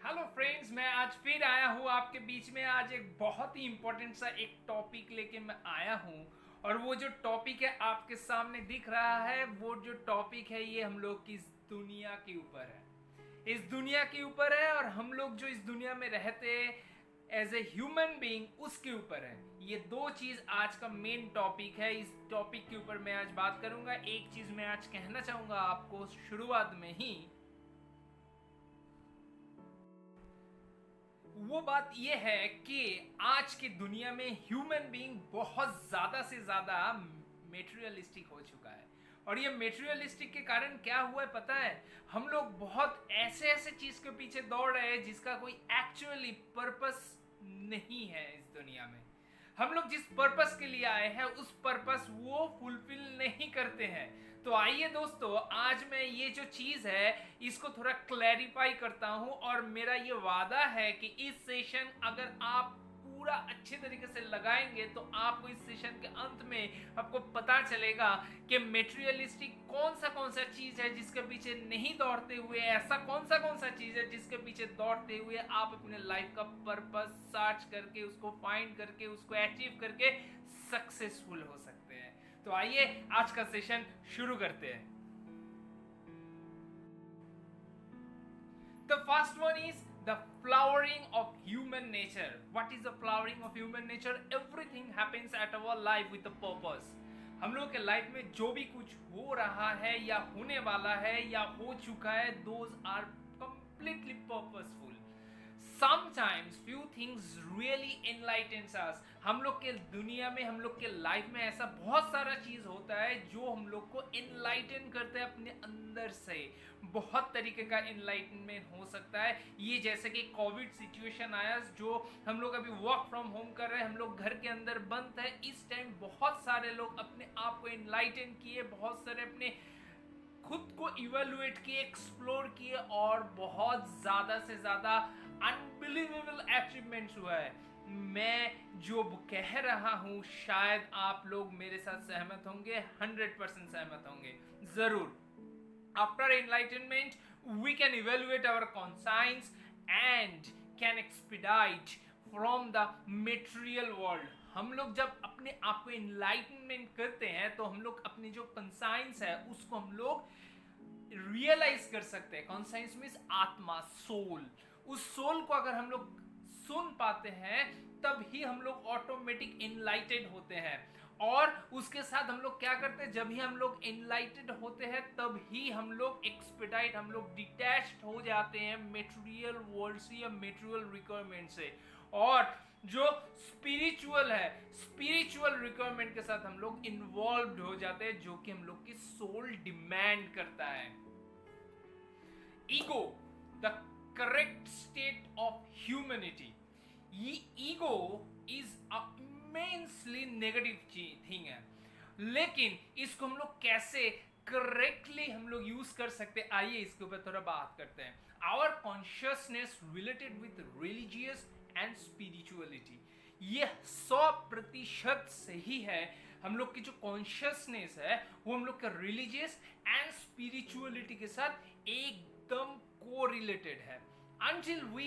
Hello friends, मैं आज फिर आया हूँ आपके बीच में। आज एक बहुत ही इम्पोर्टेंट सा एक टॉपिक लेके मैं आया हूँ। और वो जो टॉपिक है आपके सामने दिख रहा है, वो जो टॉपिक है ये हम लोग की इस दुनिया के ऊपर है। इस दुनिया के ऊपर है और हम लोग जो इस दुनिया में रहते एज ए ह्यूमन बीइंग उसके ऊपर है। ये दो चीज आज का मेन टॉपिक है। इस टॉपिक के ऊपर मैं आज बात करूंगा। एक चीज मैं आज कहना चाहूंगा आपको शुरुआत में ही, वो बात यह है कि आज की दुनिया में ह्यूमन बीइंग बहुत ज्यादा से ज्यादा मेटेरियलिस्टिक हो चुका है। और ये मेटेरियलिस्टिक के कारण क्या हुआ है पता है? हम लोग बहुत ऐसे ऐसे चीज के पीछे दौड़ रहे हैं जिसका कोई एक्चुअली पर्पस नहीं है इस दुनिया में। हम लोग जिस पर्पस के लिए आए हैं उस पर्पस वो फुलफिल नहीं करते हैं। तो आइए दोस्तों, आज मैं ये जो चीज है इसको थोड़ा क्लैरिफाई करता हूं। और मेरा ये वादा है कि इस सेशन अगर आप पूरा अच्छे तरीके से लगाएंगे तो आपको इस सेशन के अंत में आपको पता चलेगा कि मेटेरियलिस्टिक कौन सा चीज है जिसके पीछे नहीं दौड़ते हुए, ऐसा कौन सा चीज है जिसके पीछे दौड़ते हुए आप अपने लाइफ का पर्पस सर्च करके उसको फाइंड करके उसको अचीव करके सक्सेसफुल हो सकते हैं। तो आइए आज का सेशन शुरू करते हैं। The first one is the flowering of human nature. What is the flowering of human nature? Everything happens at our life with a purpose. हम लोग के लाइफ में जो भी कुछ हो रहा है या होने वाला है या हो चुका है, those are completely purposeful. Sometimes few things really enlightens us. हम लोग के दुनिया में, हम लोग के लाइफ में ऐसा बहुत सारा चीज होता है जो हम लोग को इनलाइटन करते हैं अपने अंदर से। बहुत तरीके का इनलाइटनमेंट हो सकता है। ये जैसे कि कोविड सिचुएशन आया, जो हम लोग अभी वर्क फ्रॉम होम कर रहे हैं, हम लोग घर के अंदर बंद है। इस टाइम बहुत सारे लोग अपने आप को इनलाइटन किए, बहुत सारे अपने खुद को इवेलुएट किए, एक्सप्लोर किए और बहुत ज़्यादा से ज़्यादा अनबिलीवेबल अचीवमेंट्स हुआ है। मैं जो कह रहा हूँ शायद आप लोग मेरे साथ सहमत होंगे, 100% सहमत होंगे ज़रूर। After enlightenment, we can evaluate our conscience and can expedite from the material world. हम लोग जब अपने आप को enlightenment करते हैं तो हम लोग अपनी जो conscience है उसको हम लोग रियलाइज कर सकते हैं। कॉन्साइंस मीन्स आत्मा, सोल। उस सोल को अगर हम लोग सुन पाते हैं तब ही हम लोग ऑटोमेटिक इनलाइटेड होते हैं। और उसके साथ हम लोग क्या करते हैं, जब ही हम लोग इनलाइटेड होते हैं तब ही हम लोग एक्सपेडाइट, हम लोग डिटैच्ड हो जाते हैं मेटेरियल वर्ल्ड से या मेटेरियल रिक्वायरमेंट से। और जो स्पिरिचुअल है, स्पिरिचुअल रिक्वायरमेंट के साथ हम लोग इन्वॉल्व हो जाते हैं, जो कि हम लोग की सोल डिमांड करता है। Ego, the correct state of humanity. ये ego is a immensely negative thing है, लेकिन इसको हम लोग कैसे करेक्टली हम लोग यूज कर सकते हैं, आइए इसके ऊपर थोड़ा बात करते हैं। Our consciousness related with religious and spirituality, ये 100% सही है। हम लोग की जो कॉन्शियसनेस है वो हम लोग का रिलीजियस एंड स्पिरिचुअलिटी के साथ एकदम को रिलेटेड है। Until we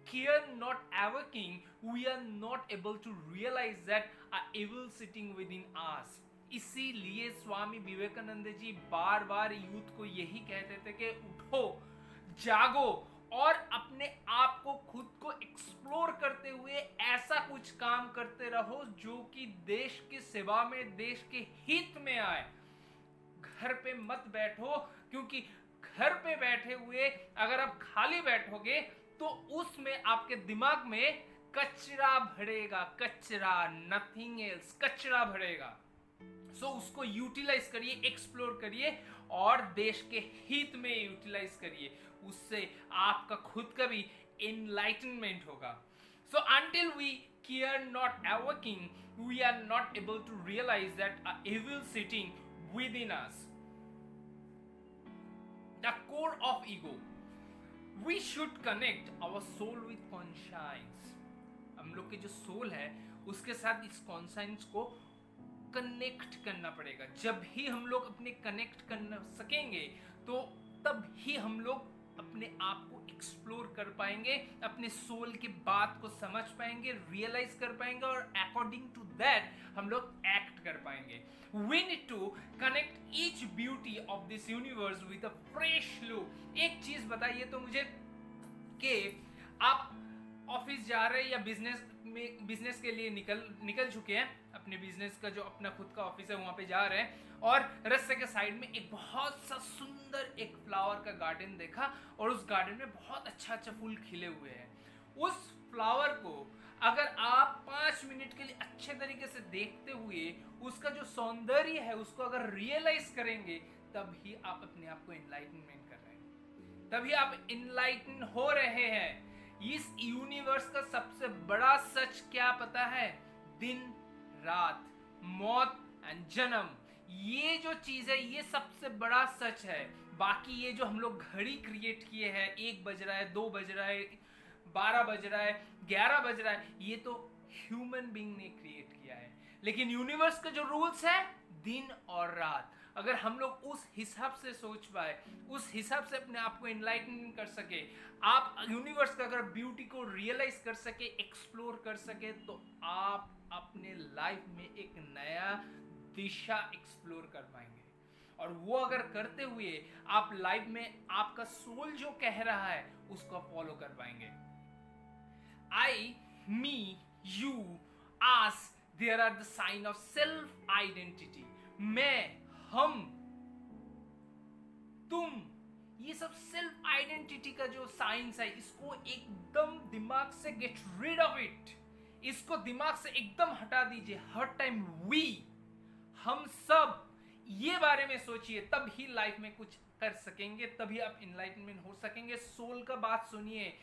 care not awaking, we are not able to realize that a evil sitting within us. इसीलिए स्वामी विवेकानंद जी बार बार यूथ को यही कहते थे कि उठो, जागो और अपने आप को, खुद को एक्सप्लोर करते हुए ऐसा कुछ काम करते रहो जो कि देश की सेवा में, देश के हित में आए। घर पे मत बैठो, क्योंकि घर पे बैठे हुए अगर आप खाली बैठोगे तो उसमें आपके दिमाग में कचरा भरेगा, कचरा, नथिंग एल्स, कचरा भरेगा। सो उसको यूटिलाइज करिए, एक्सप्लोर करिए और देश के हित में यूटिलाइज करिए। उससे आपका खुद का भी एनलाइटनमेंट होगा। So until we care not awaking, we are not able to realise that a evil sitting within us. The core of ego. We should connect our soul with conscience. हम लोग की जो soul है उसके साथ इस conscience को connect करना पड़ेगा। जब ही हम लोग अपने कनेक्ट कर सकेंगे तो तब ही हम लोग अपने आप को एक्सप्लोर कर पाएंगे, अपने सोल की बात को समझ पाएंगे, रियलाइज कर पाएंगे और अकॉर्डिंग टू दैट हम लोग एक्ट कर पाएंगे। We need to connect each beauty of this universe with a fresh look। एक चीज बताइए तो मुझे कि आप ऑफिस जा रहे हैं या बिजनेस के लिए निकल चुके हैं, अपने बिजनेस का जो अपना खुद का ऑफिस है वहां पे जा रहे हैं और रास्ते के साइड में एक बहुत सा सुंदर एक फ्लावर का गार्डन देखा और उस गार्डन में बहुत अच्छा फूल खिले हुए हैं। उस फ्लावर को अगर आप 5 मिनट के लिए अच्छे तरीके से देखते हुए उसका जो सौंदर्य है उसको अगर रियलाइज करेंगे, तभी आप अपने आप को एनलाइटनमेंट कर रहे हैं, तभी आप एनलाइटन हो रहे हैं। इस यूनिवर्स का सबसे बड़ा सच क्या पता है? दिन रात, मौत एंड जन्म, ये जो चीज है ये सबसे बड़ा सच है। बाकी ये जो हम लोग घड़ी क्रिएट किए हैं, 1 बज रहा है, 2 बज रहा है, 12 बज रहा है, 11 बज रहा है, ये तो ह्यूमन बीइंग ने क्रिएट किया है। लेकिन यूनिवर्स का जो रूल्स है दिन और रात, अगर हम लोग उस हिसाब से सोच पाए, उस हिसाब से अपने आप को एनलाइटन कर सके, आप यूनिवर्स का अगर ब्यूटी को रियलाइज कर सके, एक्सप्लोर कर सके, तो आप अपने लाइफ में एक नया दिशा एक्सप्लोर कर पाएंगे। और वो अगर करते हुए आप लाइफ में आपका सोल जो कह रहा है उसको फॉलो कर पाएंगे। I, me, you, us, there are the sign of self identity. मैं, हम, तुम, ये सब सेल्फ आइडेंटिटी का जो साइंस है, इसको एकदम दिमाग से गेट रिड ऑफ इट, इसको दिमाग से एकदम हटा दीजिए। हर टाइम वी, हम सब, ये बारे में सोचिए, तब ही लाइफ में कुछ कर सकेंगे, तभी आप एनलाइटनमेंट हो सकेंगे। सोल का बात सुनिए,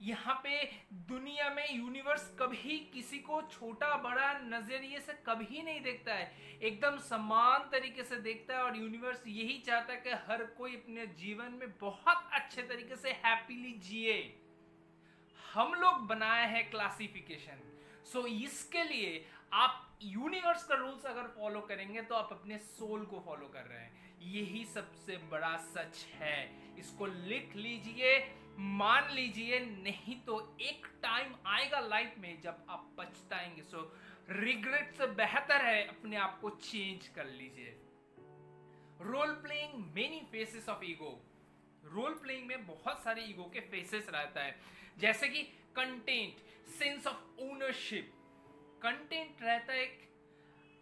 यहाँ पे दुनिया में यूनिवर्स कभी किसी को छोटा बड़ा नजरिए से कभी नहीं देखता है, एकदम समान तरीके से देखता है। और यूनिवर्स यही चाहता है कि हर कोई अपने जीवन में बहुत अच्छे तरीके से हैप्पीली जिए। हम लोग बनाए हैं क्लासिफिकेशन, सो इसके लिए आप यूनिवर्स का रूल्स अगर फॉलो करेंगे तो आप अपने सोल को फॉलो कर रहे हैं। यही सबसे बड़ा सच है, इसको लिख लीजिए, मान लीजिए, नहीं तो एक टाइम आएगा लाइफ में जब आप पछताएंगे। सो रिग्रेट से बेहतर है अपने आप को चेंज कर लीजिए। Role playing many faces of ego. Role playing में बहुत सारे ईगो के फेसेस रहता है, जैसे कि content, sense of ownership. Content रहता है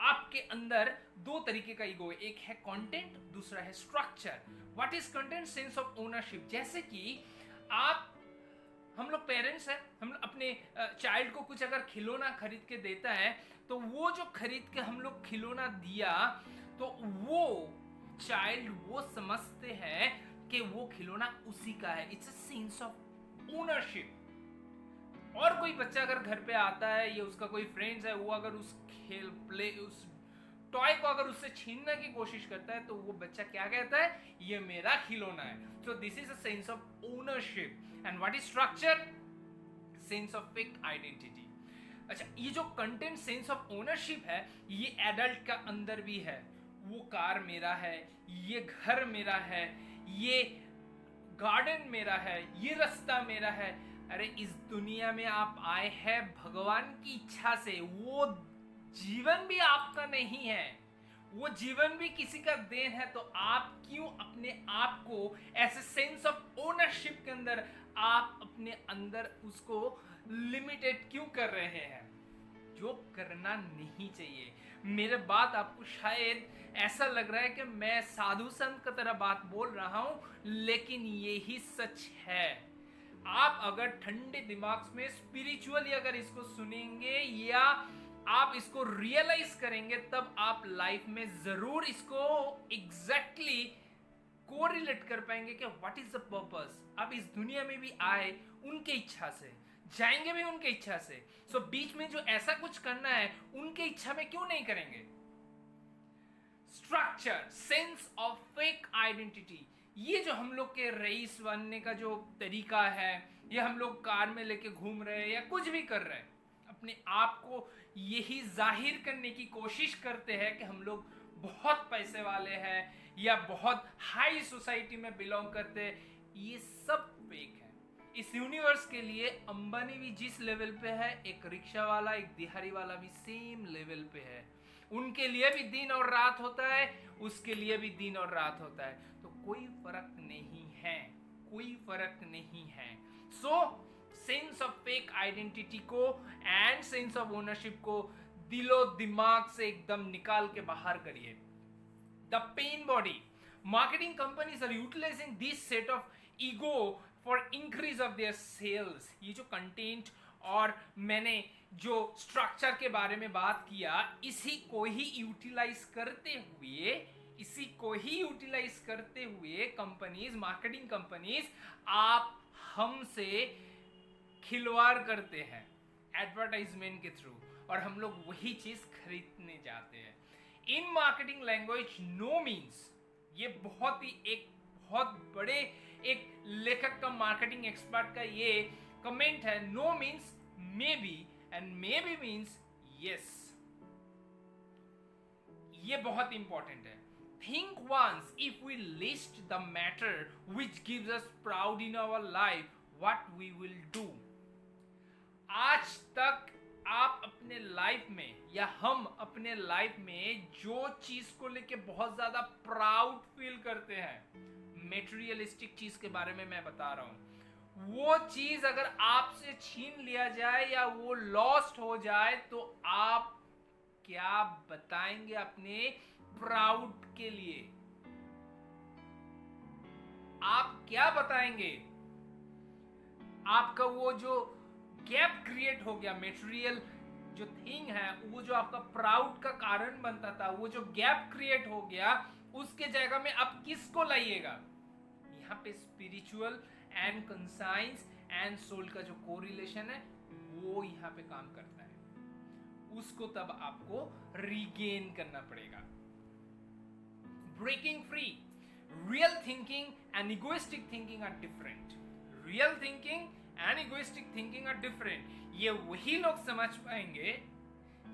आपके अंदर, 2 तरीके का ईगो है, एक है कंटेंट, दूसरा है structure. What is content? Sense of ownership. जैसे कि हम लोग पेरेंट्स हैं, हम अपने चाइल्ड को कुछ अगर खिलौना खरीद के देता है, तो वो जो खरीद के हम लोग खिलौना दिया, तो वो चाइल्ड वो समझते हैं कि वो खिलौना उसी का है। It's a sense of ownership. और कोई बच्चा अगर घर पे आता है या उसका कोई फ्रेंड्स है, वो अगर उस उस टॉय को अगर उससे छीनने की कोशिश करता है, तो वो बच्चा क्या कहता है? ये मेरा खिलौना है। So this is a sense of ownership. And what is structure? Sense of fake identity. अच्छा, ये जो कंटेंट सेंस ऑफ ओनरशिप है, ये एडल्ट का अंदर भी है। वो कार मेरा है, ये घर मेरा है, ये गार्डन मेरा है, ये रास्ता मेरा है। अरे इस दुनिया में आप आए हैं भगवान की इच्छा से, वो जीवन भी आपका नहीं है, वो जीवन भी किसी का देन है। तो आप क्यों अपने आप को ऐसे सेंस ऑफ ओनरशिप के अंदर आप अपने अंदर उसको लिमिटेड क्यों कर रहे हैं? जो करना नहीं चाहिए। मेरे बात आपको शायद ऐसा लग रहा है कि मैं साधु संत की तरह बात बोल रहा हूं, लेकिन यही सच है। आप अगर ठंडे दिमाग में स्पिरिचुअली अगर इसको सुनेंगे या आप इसको रियलाइज करेंगे, तब आप लाइफ में जरूर इसको एग्जैक्टली कोरिलेट कर पाएंगे कि व्हाट इज द पर्पस। आप इस दुनिया में भी आए उनके इच्छा से, जाएंगे भी उनके इच्छा से। सो बीच में जो ऐसा कुछ करना है उनके इच्छा में क्यों नहीं करेंगे? Structure, sense of fake identity, ये जो हम लोग के रईस बनने का जो तरीका है, ये हम लोग कार में लेके घूम रहे हैं या कुछ भी कर रहे हैं, अपने आप को यही जाहिर करने की कोशिश करते हैं कि हम लोग बहुत पैसे वाले हैं या बहुत हाई सोसाइटी में बिलोंग करते हैं। ये सब फेक है। इस यूनिवर्स के लिए अंबानी भी जिस लेवल पे है, एक रिक्शा वाला, एक दिहाड़ी वाला भी सेम लेवल पे है। उनके लिए भी दिन और रात होता है, उसके लिए भी दिन और रात होता है। तो कोई फर्क नहीं है, कोई फर्क नहीं है। सो सेंस ऑफ फेक आइडेंटिटी को एंड सेंस ऑफ ओनरशिप को दिलो दिमाग से एकदम निकाल के बाहर करिए। The pen body, marketing companies are utilizing this set of ego for increase of their sales। ये जो कंटेंट और मैंने जो स्ट्रक्चर के बारे में बात किया, इसी को ही यूटिलाइज करते हुए कंपनीज, मार्केटिंग कंपनीज आप हमसे खिलवाड़ करते हैं एडवर्टाइजमेंट के थ्रू, और हम लोग वही चीज खरीदने जाते हैं। In marketing language no means, ये बहुत बड़े एक लेखक का, मार्केटिंग एक्सपर्ट का ये कमेंट है। No means may be and may be means yes. ये बहुत इंपॉर्टेंट है। Think once if we list the matter which gives us proud in our life, what we will do. आज तक आप अपने लाइफ में या हम अपने लाइफ में जो चीज को लेके बहुत ज्यादा प्राउड फील करते हैं, मेटेरियलिस्टिक चीज के बारे में मैं बता रहा हूं, वो चीज अगर आपसे छीन लिया जाए या वो लॉस्ट हो जाए तो आप क्या बताएंगे अपने प्राउड के लिए? आप क्या बताएंगे? आपका वो जो गैप क्रिएट हो गया, मटेरियल जो थिंग है, वो जो आपका प्राउड का कारण बनता था, वो जो गैप क्रिएट हो गया, उसके जगह में आप किसको लाइएगा? यहाँ पे spiritual and conscience and soul का जो कोरिलेशन है वो यहाँ पे काम करता है। उसको तब आपको रीगेन करना पड़ेगा। Breaking free, real thinking and egoistic thinking are different. Real thinking and egoistic thinking are different. ये वही लोग समझ पाएंगे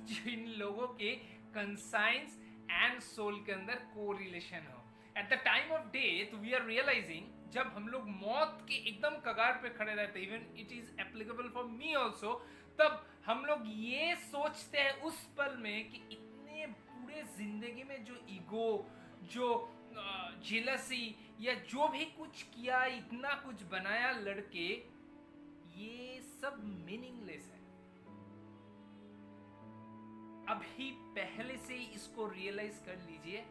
जिन लोगों के कंसाइंस एंड सोल के अंदर कोरिलेशन हो। At the time of death we are realising, जब हम लोग मौत के एकदम कगार पे खड़े रहते, even it is applicable for me also, तब हम लोग ये सोचते हैं उस पल में कि इतने पूरे जिंदगी में जो ईगो, जो जेलसी या जो भी कुछ किया, इतना कुछ बनाया लड़के, ये सब मीनिंगलेस है। अभी पहले से ही इसको रियलाइज कर लीजिए,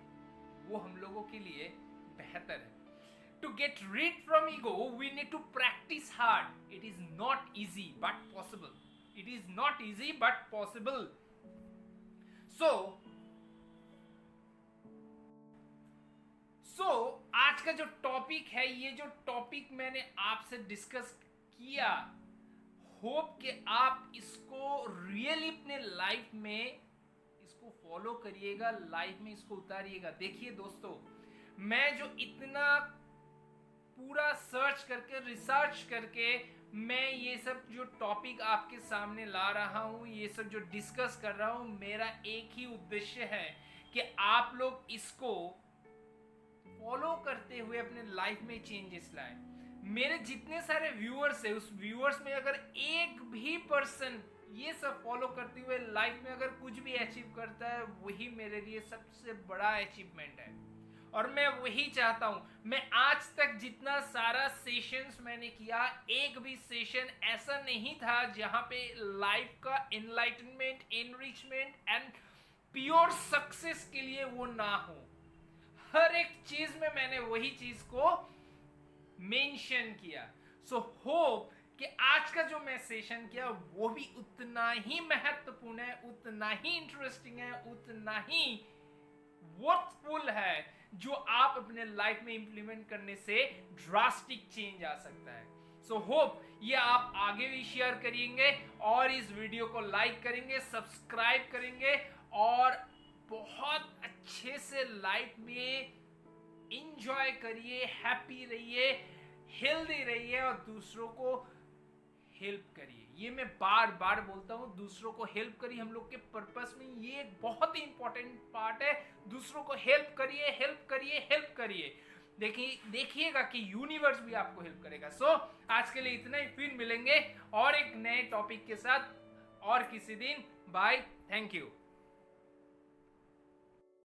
वो हम लोगों के लिए बेहतर है। To get rid from ego, we need to practice hard. It is not easy, but possible. It is not easy, but possible. So आज का जो टॉपिक है, ये जो टॉपिक मैंने आपसे डिस्कस किया, होप कि आप इसको रियली अपने लाइफ में इसको फॉलो करिएगा, लाइफ में इसको उतारिएगा। देखिए दोस्तों, मैं जो इतना पूरा सर्च करके, रिसर्च करके मैं ये सब जो टॉपिक आपके सामने ला रहा हूँ, ये सब जो डिस्कस कर रहा हूँ, मेरा एक ही उद्देश्य है कि आप लोग इसको फॉलो करते हुए अपने लाइफ में चेंजेस लाएं। मेरे जितने सारे व्यूअर्स है, उस व्यूअर्स में अगर एक भी पर्सन ये सब फॉलो करते हुए लाइफ में अगर कुछ भी अचीव करता है, वही मेरे लिए सबसे बड़ा अचीवमेंट है। और मैं वही चाहता हूं। मैं आज तक जितना सारा सेशंस मैंने किया, एक भी सेशन ऐसा नहीं था जहां पे लाइफ का enlightenment, enrichment and pure success के लिए वो ना हो। हर एक चीज में मैंने वही चीज को मेंशन किया। सो होप कि आज का जो मैं सेशन किया वो भी उतना ही महत्वपूर्ण है, उतना ही इंटरेस्टिंग है, उतना ही वर्थफुल है, जो आप अपने लाइफ में इंप्लीमेंट करने से ड्रास्टिक चेंज आ सकता है। सो होप ये आप आगे भी शेयर करेंगे और इस वीडियो को लाइक करेंगे, सब्सक्राइब करेंगे और बहुत अच्छे से लाइफ में एंजॉय करिए, हैप्पी रहिए, हेल्दी रहिए और दूसरों को हेल्प करिए। ये मैं बार बार बोलता हूँ, दूसरों को हेल्प करिए। हम लोग के पर्पस में ये एक बहुत ही इंपॉर्टेंट पार्ट है। दूसरों को हेल्प करिए, हेल्प करिए, हेल्प करिए। देखिएगा कि यूनिवर्स भी आपको हेल्प करेगा। सो आज के लिए इतना ही, फिर मिलेंगे और एक नए टॉपिक के साथ और किसी दिन। Bye, thank you.